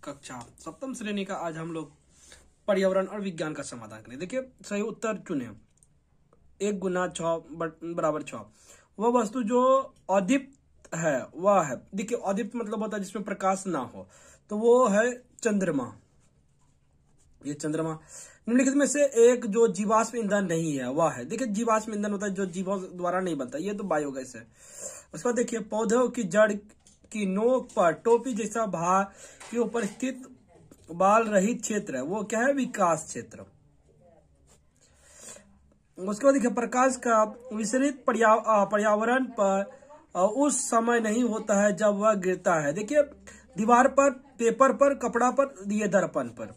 कक्षा सप्तम श्रेणी का आज हम लोग पर्यावरण और विज्ञान का समाधान करें। देखिए सही उत्तर चुने 1 गुना 6 बराबर 6। वह वस्तु जो अदीप्त है वह है, देखिए अदीप्त मतलब होता है जिसमें प्रकाश ना हो, तो वो है चंद्रमा। ये चंद्रमा। निम्नलिखित में से एक जो जीवाश्म ईंधन नहीं है वह है, देखिए जीवाश्म ईंधन होता है जो जीवों द्वारा नहीं बनता, ये तो बायोगैस है। उसके बाद देखिए पौधों की जड़ की नोक पर टोपी जैसा भाग के ऊपर स्थित बाल रहित क्षेत्र है, वो क्या है? विकास क्षेत्र। उसके बाद देखिए प्रकाश का विसरित पर्यावरण पर उस समय नहीं होता है जब वह गिरता है, देखिए दीवार पर, पेपर पर, कपड़ा पर, दिए दर्पण पर।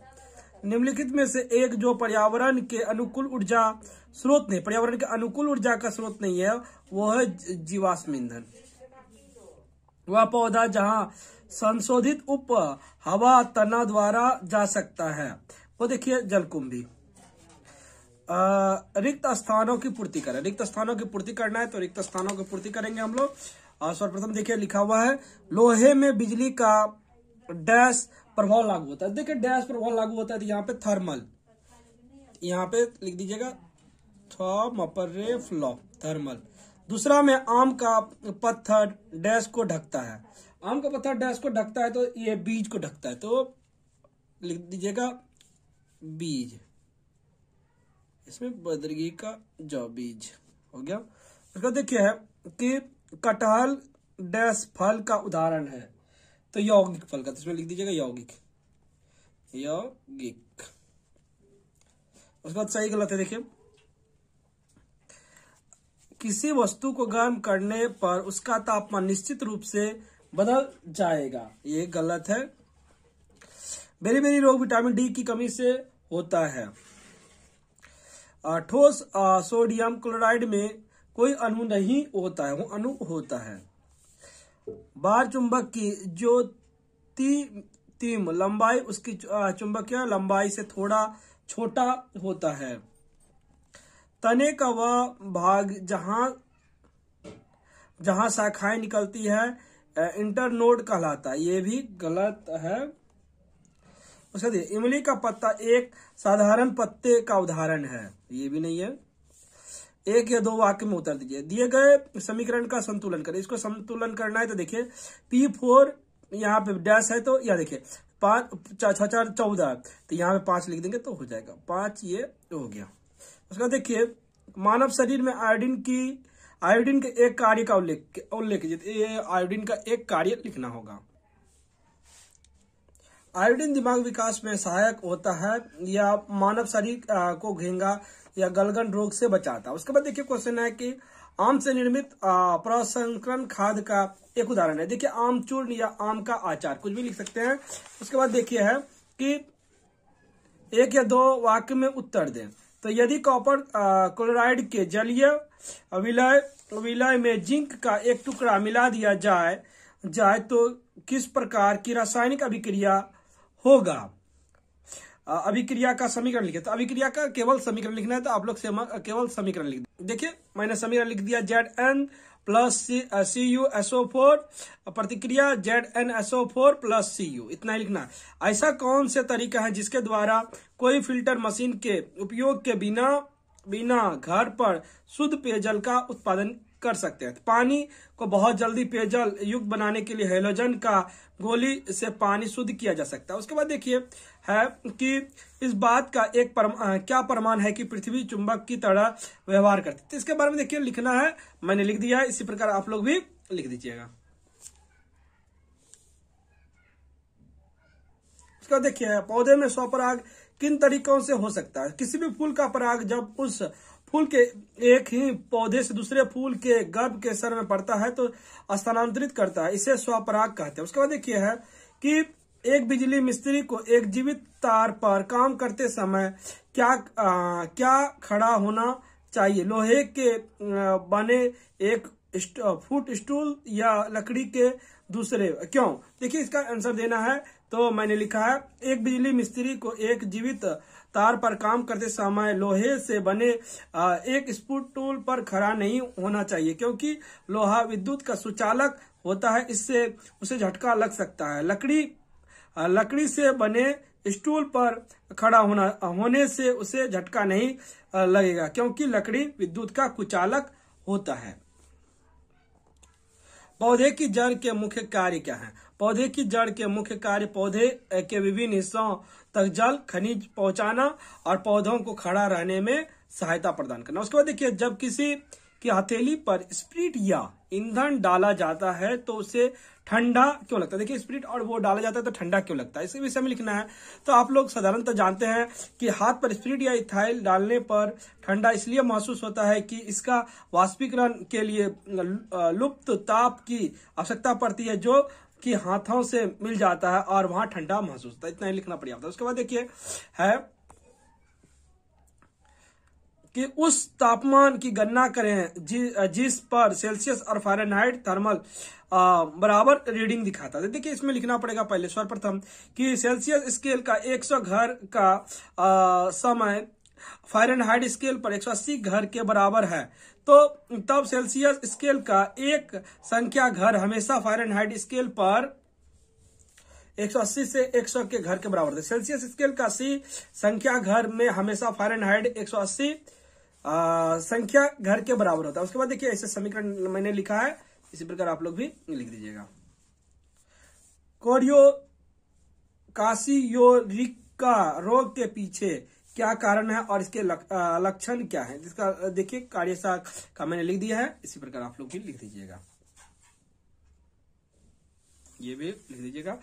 निम्नलिखित में से एक जो पर्यावरण के अनुकूल ऊर्जा स्रोत नहीं, पर्यावरण के अनुकूल ऊर्जा का स्रोत नहीं है, वो है जीवाश्म ईंधन। वह पौधा जहां संशोधित उप हवा तना द्वारा जा सकता है, वो देखिए जलकुंभी। रिक्त स्थानों की पूर्ति करें, रिक्त स्थानों की पूर्ति करना है तो रिक्त स्थानों की पूर्ति करेंगे हम लोग। सर्वप्रथम देखिए लिखा हुआ है लोहे में बिजली का डैश प्रभाव लागू होता है, देखिए डैश प्रभाव लागू होता है तो यहाँ पे थर्मल, यहाँ पे लिख दीजिएगा थर्मल। दूसरा में आम का पत्थर डैश को ढकता है, आम का पत्थर डैश को ढकता है तो ये बीज को ढकता है, तो लिख दीजिएगा बीज, इसमें बदरगी का जो बीज हो गया। उसका देखिए है कि कटहल डैश फल का उदाहरण है, तो यौगिक फल का, तो इसमें लिख दीजिएगा यौगिक। उसके बाद सही गलत है, देखिए किसी वस्तु को गर्म करने पर उसका तापमान निश्चित रूप से बदल जाएगा, ये गलत है। बेरी रोग विटामिन डी की कमी से होता है। ठोस सोडियम क्लोराइड में कोई अणु नहीं होता है, वो अणु होता है। बार चुंबक की जो तीम लंबाई उसकी चुंबकीय लंबाई से थोड़ा छोटा होता है। तने का वह भाग जहां शाखाएं निकलती है इंटरनोड कहलाता है, ये भी गलत है। उसके बाद इमली का पत्ता एक साधारण पत्ते का उदाहरण है, ये भी नहीं है। 1 या 2 वाक्य में उत्तर दीजिए। दिए गए समीकरण का संतुलन करें, इसको संतुलन करना है तो देखिए P4 यहाँ पे डैश है, तो यह देखिए 5 4 4 14, तो यहाँ पे 5 लिख देंगे तो हो जाएगा 5, ये हो गया। उसका देखिए मानव शरीर में आयोडीन के एक कार्य का उल्लेख कीजिए, ये आयोडीन का एक कार्य लिखना होगा। आयोडीन दिमाग विकास में सहायक होता है या मानव शरीर को घेंगा या गलगन रोग से बचाता है। उसके बाद देखिए क्वेश्चन है कि आम से निर्मित प्रसंस्करण खाद्य का एक उदाहरण है, देखिए आम चूर्ण या आम का अचार, कुछ भी लिख सकते हैं। उसके बाद देखिए है कि 1 या 2 वाक्य में उत्तर दें, तो यदि कॉपर क्लोराइड के जलीय विलय में जिंक का एक टुकड़ा मिला दिया जाए तो किस प्रकार की रासायनिक अभिक्रिया होगा? अभिक्रिया का समीकरण लिखे, तो अभिक्रिया का केवल समीकरण लिखना है, तो आप लोग केवल समीकरण लिख दें। देखिए मैंने समीकरण लिख दिया Zn प्लस CuSO4 प्रतिक्रिया ZnSO4 प्लस Cu, इतना ही लिखना है। ऐसा कौन से तरीका है जिसके द्वारा कोई फिल्टर मशीन के उपयोग के बिना घर पर शुद्ध पेयजल का उत्पादन कर सकते हैं? पानी को बहुत जल्दी पेयजल युक्त बनाने के लिए हैलोजन का गोली से पानी शुद्ध किया जा सकता है। उसके बाद देखिए है कि इस बात का एक क्या प्रमाण है कि पृथ्वी चुंबक की तरह व्यवहार करती है, तो इसके बारे में देखिए लिखना है, मैंने लिख दिया है, इसी प्रकार आप लोग भी लिख दीजिएगा। उसके बाद देखिए पौधे में स्वपराग किन तरीकों से हो सकता है? किसी भी फूल का पराग जब उस फूल के एक ही पौधे से दूसरे फूल के गर्भ के सर में पड़ता है तो स्थानांतरित करता है, इसे स्वपराग कहते हैं। उसके बाद देखिए है कि एक बिजली मिस्त्री को एक जीवित तार पर काम करते समय क्या खड़ा होना चाहिए? लोहे के बने एक फुट स्टूल या लकड़ी के दूसरे, क्यों? देखिए इसका आंसर देना है, तो मैंने लिखा है एक बिजली मिस्त्री को एक जीवित तार पर काम करते समय लोहे से बने एक स्टूल पर खड़ा नहीं होना चाहिए, क्योंकि लोहा विद्युत का सुचालक होता है, इससे उसे झटका लग सकता है। लकड़ी से बने स्टूल पर खड़ा होने से उसे झटका नहीं लगेगा, क्योंकि लकड़ी विद्युत का कुचालक होता है। पौधे की जड़ के मुख्य कार्य क्या है? पौधे की जड़ के मुख्य कार्य पौधे के विभिन्न हिस्सों तक जल खनिज पहुंचाना और पौधों को खड़ा रहने में सहायता प्रदान करना। उसके बाद देखिए, जब किसी की हथेली पर स्पिरिट या ईंधन डाला जाता है तो उसे ठंडा क्यों लगता है? देखिए, स्पिरिट और वो डाला जाता है तो ठंडा क्यों लगता है, इसके विषय में लिखना है। तो आप लोग साधारणतः जानते हैं कि हाथ पर स्पिरिट या इथाइल डालने पर ठंडा इसलिए महसूस होता है कि इसका वाष्पीकरण के लिए लुप्त ताप की आवश्यकता पड़ती है, जो कि हाथों से मिल जाता है और वहां ठंडा महसूस होता है। इतना ही लिखना पड़ेगा। उसके बाद देखिए है कि उस तापमान की गणना करें जिस पर सेल्सियस और फ़ारेनहाइट थर्मल बराबर रीडिंग दिखाता है। देखिए, इसमें लिखना पड़ेगा पहले सर्वप्रथम कि सेल्सियस स्केल का 100 घर का समय फ़ारेनहाइट स्केल पर 180 घर के बराबर है। तो तब सेल्सियस स्केल का एक संख्या घर हमेशा फ़ारेनहाइट स्केल पर 180 से 100 के घर के बराबर है। सेल्सियस स्केल का सी संख्या घर में हमेशा फ़ारेनहाइट 180 संख्या घर के बराबर होता है। उसके बाद देखिए, ऐसे समीकरण मैंने लिखा है, इसी प्रकार आप लोग भी लिख दीजिएगा। कासियोरिका रोग के पीछे क्या कारण है और इसके लक्षण क्या है, जिसका देखिए कार्यशाक का मैंने लिख दिया है, इसी प्रकार आप लोग भी लिख दीजिएगा, ये भी लिख दीजिएगा।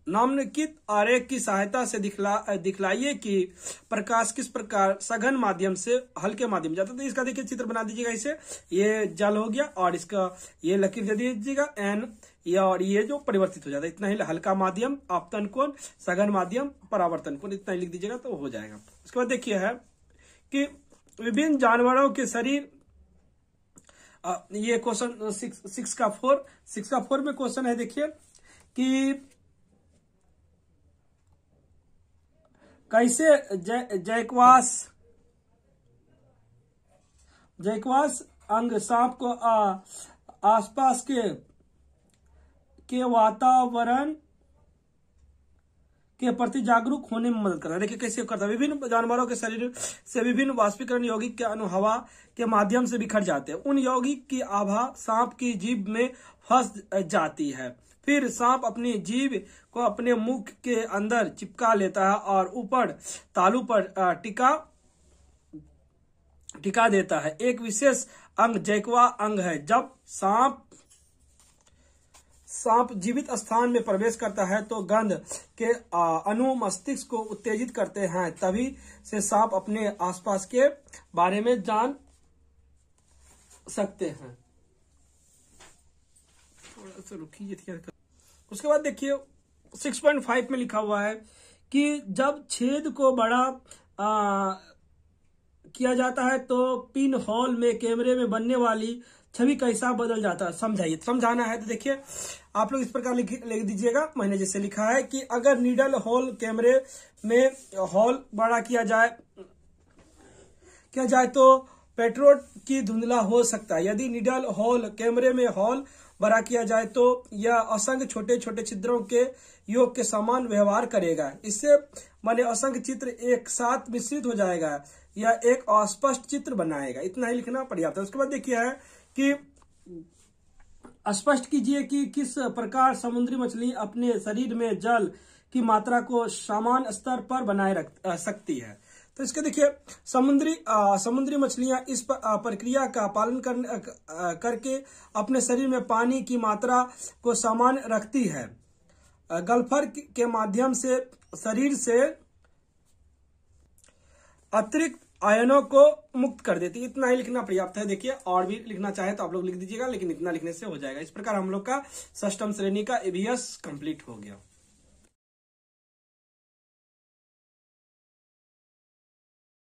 निम्नलिखित आरेख की सहायता से दिखलाइए कि प्रकाश किस प्रकार सघन माध्यम से हल्के माध्यम जाता है। तो इसका देखिए चित्र बना दीजिएगा। इसे ये जल हो गया और इसका ये लकीर दे दीजिएगा एन, और ये जो परिवर्तित हो जाता है। इतना ही, हल्का माध्यम, आपतन कोण, सघन माध्यम, परावर्तन कोण, इतना ही लिख दीजिएगा तो हो जाएगा। उसके बाद देखिए है कि विभिन्न जानवरों के शरीर, ये क्वेश्चन 6 का 4 में क्वेश्चन है। देखिए कि कैसे जैकवास अंग सांप को आसपास के वातावरण के प्रति जागरूक होने में मदद करता है। देखिए कैसे करता है। विभिन्न जानवरों के शरीर से विभिन्न वाष्पीकरण यौगिक के अणु हवा के माध्यम से बिखर जाते हैं। उन यौगिक की आभा सांप की जीभ में फंस जाती है। फिर सांप अपनी जीभ को अपने मुख के अंदर चिपका लेता है और ऊपर तालू पर टिका देता है। एक विशेष अंग जैकवा अंग है। जब सांप जीवित स्थान में प्रवेश करता है तो गंध के अणु मस्तिष्क को उत्तेजित करते हैं। तभी से सांप अपने आसपास के बारे में जान सकते हैं। थोड़ा सा रुकिए। उसके बाद देखिए 6.5 में लिखा हुआ है कि जब छेद को बड़ा किया जाता है तो पिन होल में कैमरे में बनने वाली छवि का हिसाब बदल जाता है। समझाइए, समझाना है तो देखिए आप लोग इस प्रकार लिख दीजिएगा। मैंने जैसे लिखा है कि अगर नीडल होल कैमरे में होल बड़ा किया जाए तो पेट्रोल की धुंधला हो सकता है। यदि नीडल होल कैमरे में होल बड़ा किया जाए तो यह असंख्य छोटे छोटे छिद्रों के योग के समान व्यवहार करेगा। इससे बने असंख्य चित्र एक साथ मिश्रित हो जाएगा या एक अस्पष्ट चित्र बनाएगा। इतना ही लिखना पर्याप्त है। उसके बाद देखिए है कि स्पष्ट कीजिए कि किस प्रकार समुद्री मछली अपने शरीर में जल की मात्रा को समान स्तर पर बनाए रख सकती है। तो इसके देखिए समुद्री मछलियां इस प्रक्रिया का पालन करके अपने शरीर में पानी की मात्रा को समान रखती है। गल्फर के माध्यम से शरीर से अतिरिक्त आयनों को मुक्त कर देती है। इतना ही लिखना पर्याप्त है। देखिए और भी लिखना चाहे तो आप लोग लिख दीजिएगा, लेकिन इतना लिखने से हो जाएगा। इस प्रकार हम लोग का षष्ठम श्रेणी का EVS कंप्लीट हो गया।